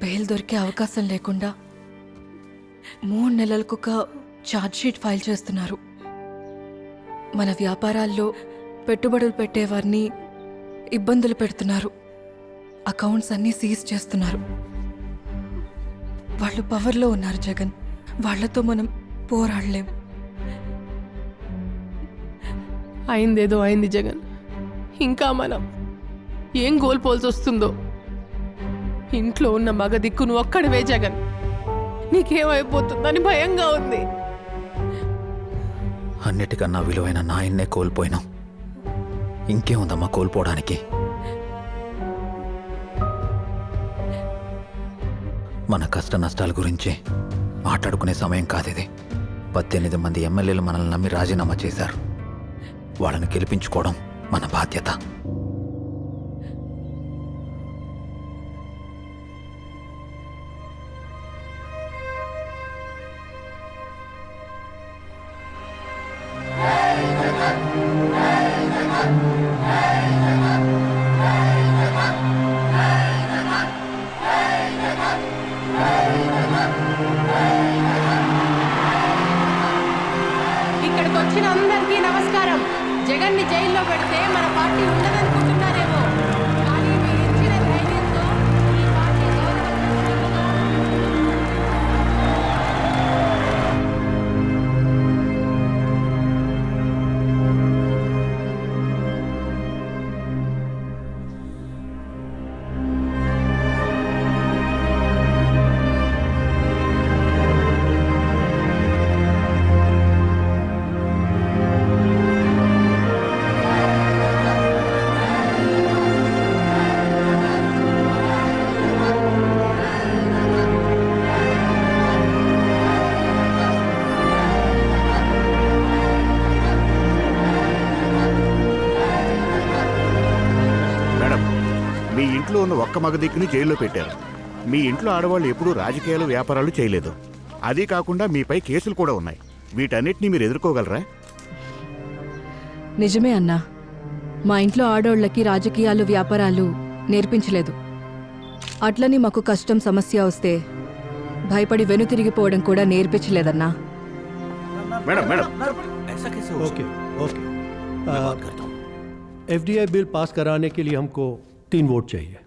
Bail దొరికే అవకాశం లేకుండా 3 నెలలకొక ఛార్జ్షీట్ ఫైల్ చేస్తున్నారు. మన వ్యాపారాల్లో పెట్టుబడులు పెట్టేవారిని ఇబ్బందులు పెడుతున్నారు. అకౌంట్స్ అన్నీ సీజ్ చేస్తున్నారు. వాళ్ళు పవర్లో ఉన్నారు జగన్. వాళ్లతో మనం పోరాడలేం. అయిందేదో అయింది జగన్. ఇంకా మనం ఏం కోల్పోల్సి వస్తుందో. ఇంట్లో ఉన్న మగ దిక్కు నువ్వు ఒక్కడివే జగన్. నీకేమైపోతుందని భయంగా ఉంది. అన్నిటికన్నా విలువైన నాయన్నే కోల్పోయినాం. ఇంకేముందమ్మా కోల్పోవడానికి? మన కష్ట నష్టాల గురించి మాట్లాడుకునే సమయం కాదిది. 18 మంది ఎమ్మెల్యేలు మనల్ని నమ్మి రాజీనామా చేశారు. వాళ్ళని గెలిపించుకోవడం మన బాధ్యత. ఇక్కడికి వచ్చిన అందరికీ నమస్కారం. జగన్ ని జైల్లో పెడితే మన పార్టీ ఉండదనుకుంటున్నారేమో, కానీ మీరు ఇచ్చిన ధైర్యంతో ఈ పార్టీ మీ ఇంట్లో ఉన్న ఒక్క మగదిక్కుని జైల్లో పెట్టారు. మీ ఇంట్లో ఆడవాళ్ళు ఎప్పుడూ రాజకీయాలు వ్యాపారాలు చేయలేదు. అదీ కాకుండా మీపై కేసులు కూడా ఉన్నాయి. వీటన్నిటినీ మీరు ఎదుర్కోగలరా? నిజమే అన్నా. మా ఇంట్లో ఆడోళ్లకి రాజకీయాలు వ్యాపారాలు నేర్పించలేదు. అట్లని మాకు కష్టం సమస్య వస్తే భయపడి వెనుతిరిగిపోవడం కూడా నేర్పించలేదన్నా. Madam madam okay okay FDI bill pass कराने के लिए हमको 3 वोट चाहिए.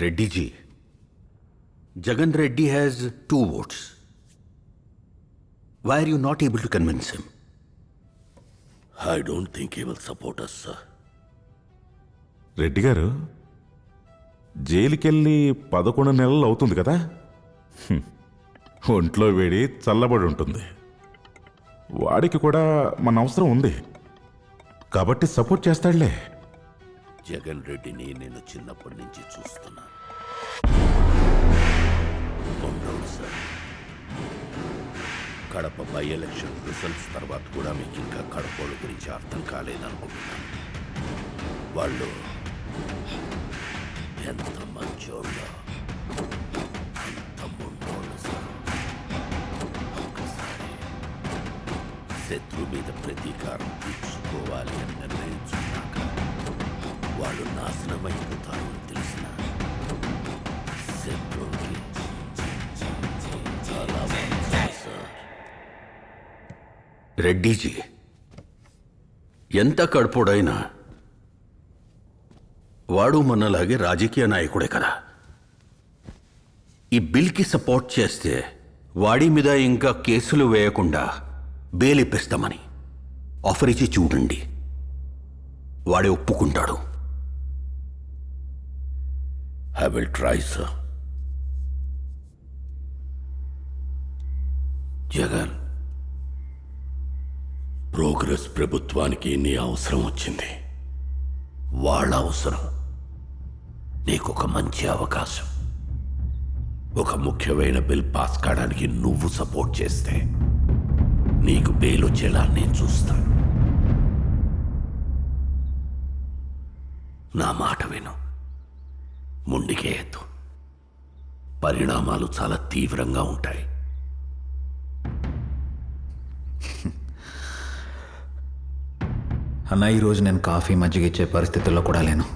Reddy ji, Jagan Reddy has 2 votes. Why are you not able to convince him? I don't think he will support us, sir. Reddy గారు జైలుకెళ్ళి 11 నెలలు అవుతుంది కదా. ఒంట్లో వేడి చల్లబడి ఉంటుంది. వాడికి కూడా మన అవసరం ఉంది కాబట్టి సపోర్ట్ చేస్తాడులే. జగన్ రెడ్డిని నేను చిన్నప్పటి నుంచి చూస్తున్నాను. ఉండవు sir. Kadapa by election results తర్వాత కూడా మీకు ఇంకా కడపల గురించి అర్థం కాలేదనుకుంటున్నాను. వాళ్ళు ఎంత మంచోళ్ళో అంత ముండోళ్ళు సార్. ఒక్కసారి శత్రు మీద ప్రతీకారం తీర్చుకోవాలి అని నిర్ణయించుకున్నాక వాళ్ళు నాశనమైపోతారు అని తెలిసిన శత్రువుకి చాలా మంచిది సార్. రెడ్డిజీ ఎంత కడుపుడైనా వాడు మనలాగే రాజకీయ నాయకుడే కదా. ఈ బిల్కి సపోర్ట్ చేస్తే వాడి మీద ఇంకా కేసులు వేయకుండా బెయిల్ ఇప్పిస్తామని ఆఫర్ ఇచ్చి చూడండి. వాడే ఒప్పుకుంటాడు. I will try sir. Jagan, progress ప్రభుత్వానికి నీ అవసరం వచ్చింది. వాళ్ళ అవసరం నీకు ఒక మంచి అవకాశం. ఒక ముఖ్యమైన బిల్ పాస్ కావడానికి నువ్వు సపోర్ట్ చేస్తే నీకు బెయిల్ వచ్చేలా నేను చూస్తాను. నా మాట విను, ముందుకేయద్దు. పరిణామాలు చాలా తీవ్రంగా ఉంటాయి. అన్న, ఈరోజు నేను కాఫీ మజ్జిగ ఇచ్చే పరిస్థితుల్లో కూడా లేను.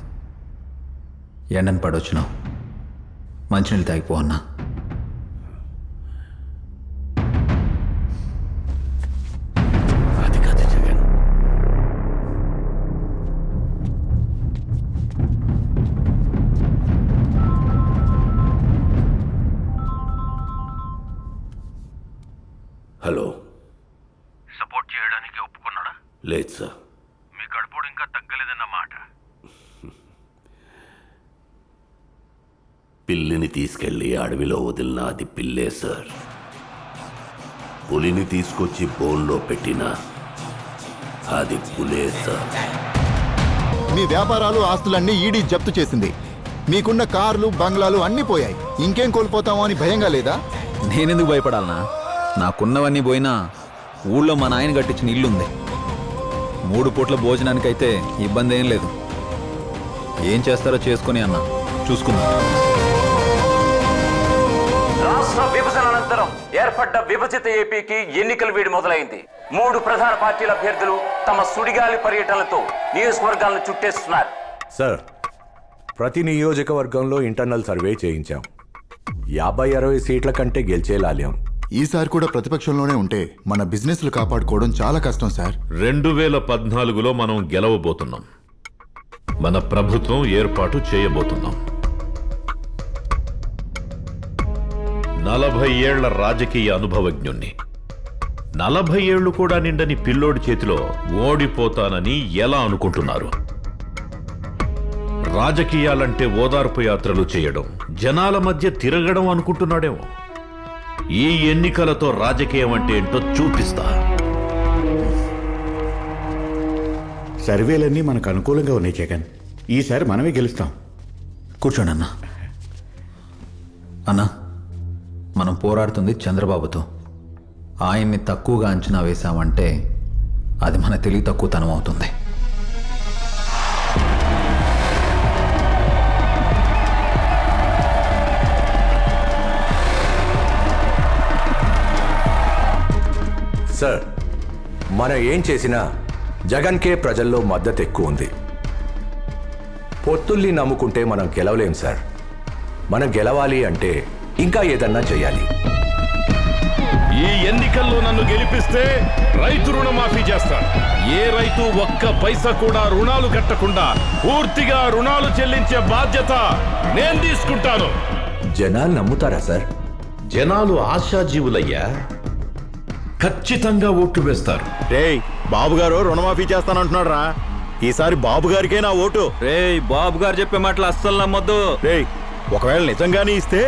ఎండని పడొచ్చినావు, మంచినీళ్ళు తాగిపో అన్నా. అది కాదు జగన్. హలో, సపోర్ట్ చేయడానికి ఒప్పుకున్నాడా? లేదు సార్. మీ కడుపుడు ఇంకా తగ్గలేదన్నమాట. పిల్లిని తీసుకెళ్లి అడవిలో వదిలిన అది పిల్లే సార్. పులిని తీసుకొచ్చి బోన్లో పెట్టిన అది పులే సార్. మీ వ్యాపారాలు ఆస్తులన్నీ ఈడీ జప్తు చేసింది. మీకున్న కార్లు బంగ్లాలు అన్నీ పోయాయి. ఇంకేం కోల్పోతామో అని భయంగా లేదా? నేనెందుకు భయపడాలనా? నాకున్నవన్నీ పోయినా ఊళ్ళో మా నాయన కట్టించిన ఇల్లుంది. 3 పూట్ల భోజనానికైతే ఇబ్బంది ఏం లేదు. ఏం చేస్తారో చేసుకొని అన్న చూసుకుందాం. రాష్ట్ర విభజన అనంతరం ఏర్పడ్డ విభజిత ఏపీకి ఎన్నికల వేడి మొదలైంది. 3 ప్రధాన పార్టీల అభ్యర్థులు తమ సుడిగాలి పర్యటనలతో నియోజకవర్గాలను చుట్టేస్తున్నారు. సార్, ప్రతి నియోజకవర్గంలో ఇంటర్నల్ సర్వే చేయించాం. 50-60 సీట్ల కంటే గెలిచేలాలేం. ఈసారి కూడా ప్రతిపక్షంలోనే ఉంటే మన బిజినెస్లు కాపాడుకోవడం చాలా కష్టం సార్. 2014లో మనం గెలవబోతున్నాం. మన ప్రభుత్వం ఏర్పాటు చేయబోతున్నాం. 40 ఏళ్ల రాజకీయ అనుభవజ్ఞుణ్ణి, 40 ఏళ్లు కూడా నిండని పిల్లోడి చేతిలో ఓడిపోతానని ఎలా అనుకుంటున్నారు? రాజకీయాలంటే ఓదార్పు యాత్రలు చేయడం, జనాల మధ్య తిరగడం అనుకుంటున్నాడేమో. ఈ ఎన్నికలతో రాజకీయం అంటే ఏంటో చూపిస్తా. సర్వేలన్నీ మనకు అనుకూలంగా ఉన్నాయి జగన్. ఈసారి మనమే గెలుస్తాం. కూర్చోండి అన్నా. అన్నా, మనం పోరాడుతుంది చంద్రబాబుతో. ఆయన్ని తక్కువగా అంచనా వేశామంటే అది మన తెలివి తక్కువతనం అవుతుంది. సార్, మనం ఏం చేసినా జగన్కే ప్రజల్లో మద్దతు ఎక్కువ ఉంది. పొత్తుల్ని నమ్ముకుంటే మనం గెలవలేం సార్. మనం గెలవాలి అంటే ఇంకా ఏదన్నా చేయాలి. ఈ ఎన్నికల్లో నన్ను గెలిపిస్తే రైతు రుణమాఫీ చేస్తాను. ఏ రైతు ఒక్క పైసా కూడా రుణాలు కట్టకుండా పూర్తిగా రుణాలు చెల్లించే బాధ్యత నేను తీసుకుంటాను. జనాలు నమ్ముతారా సార్? జనాలు ఆశాజీవులయ్యా, ఖచ్చితంగా ఓట్లు వేస్తారు. రేయ్, బాబు గారు రుణమాఫీ చేస్తానంటున్నాడు రా. ఈసారి బాబు గారికే నా ఓటు. రేయ్, బాబు గారు చెప్పే మాటలు అస్సలు నమ్మొద్దు. రేయ్, ఒకవేళ నిజంగానే ఇస్తే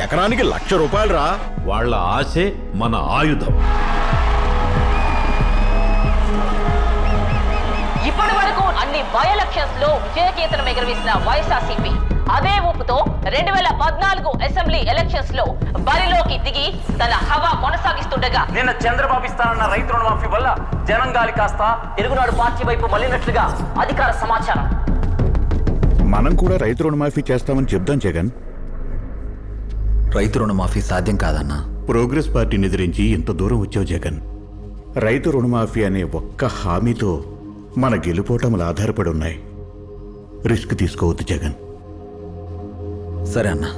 ఎకరానికి 1,00,000 రూపాయలు రా. వాళ్ళ ఆశే మన ఆయుధం. ఇప్పటి వరకు అన్ని బై ఎలక్షన్స్ లో విజయకేతనం ఎగరవేసిన వైఎస్ఆర్సీపీ అదే ఊపుతో 2014 అసెంబ్లీ ఎలక్షన్స్ లో బరిలోకి దిగి తన హవా కొనసాగిస్తుండగా నిన్న చంద్రబాబు ఇస్తానన్న రైతు రుణమాఫీ వల్ల జనంగాలి కాస్త తెలుగునాడు పార్టీ వైపు మళ్ళినట్లుగా అధికార సమాచారం. మనం కూడా రైతు రుణమాఫీ చేస్తామని చెప్దాం జగన్. రైతు రుణమాఫీ సాధ్యం కాదన్నా. ప్రోగ్రెస్ పార్టీని ఎదిరించి ఎంత దూరం వచ్చావు జగన్. రైతు రుణమాఫీ అనే ఒక్క హామీతో మన గెలుపోటములు ఆధారపడి ఉన్నాయి. రిస్క్ తీసుకోవద్దు జగన్. సరే అన్నా.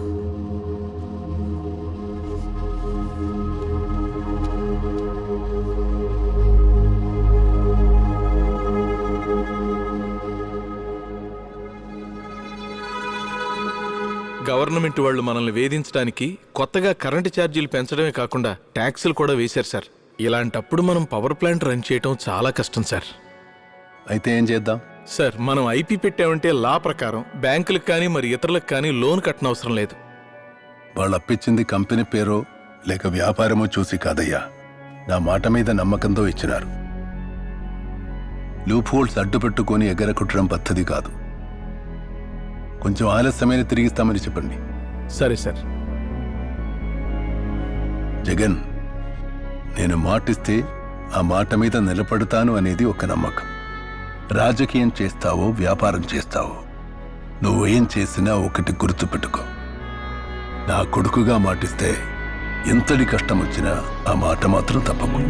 గవర్నమెంట్ వాళ్ళు మనల్ని వేధించడానికి కొత్తగా కరెంటు ఛార్జీలు పెంచడమే కాకుండా ట్యాక్సులు కూడా వేశారు సార్. ఇలాంటప్పుడు మనం పవర్ ప్లాంట్ రన్ చేయటం చాలా కష్టం సార్. అయితే ఏం చేద్దాం సార్? మనం ఐపీ పెట్టామంటే లా ప్రకారం బ్యాంకులకు కానీ మరి ఇతరులకు కానీ లోన్ కట్టనవసరం లేదు. వాళ్ళు అప్పించింది కంపెనీ పేరో లేక వ్యాపారమో చూసి కాదయ్యా, నా మాట మీద నమ్మకంతో ఇచ్చినారు. లూప్ హోల్స్ అడ్డు పెట్టుకొని ఎగరకుట్టడం పద్ధతి కాదు. కొంచెం ఆలస్యమైన తిరిగిస్తామని చెప్పండి. సరే సార్. జగన్, నేను మాటిస్తే ఆ మాట మీద నిలబడతాను అనేది ఒక నమ్మకం. రాజకీయం చేస్తావో వ్యాపారం చేస్తావో నువ్వేం చేసినా ఒకటి గుర్తుపెట్టుకో, నా కొడుకుగా మాటిస్తే ఎంతటి కష్టం వచ్చినా ఆ మాట మాత్రం తప్పకు.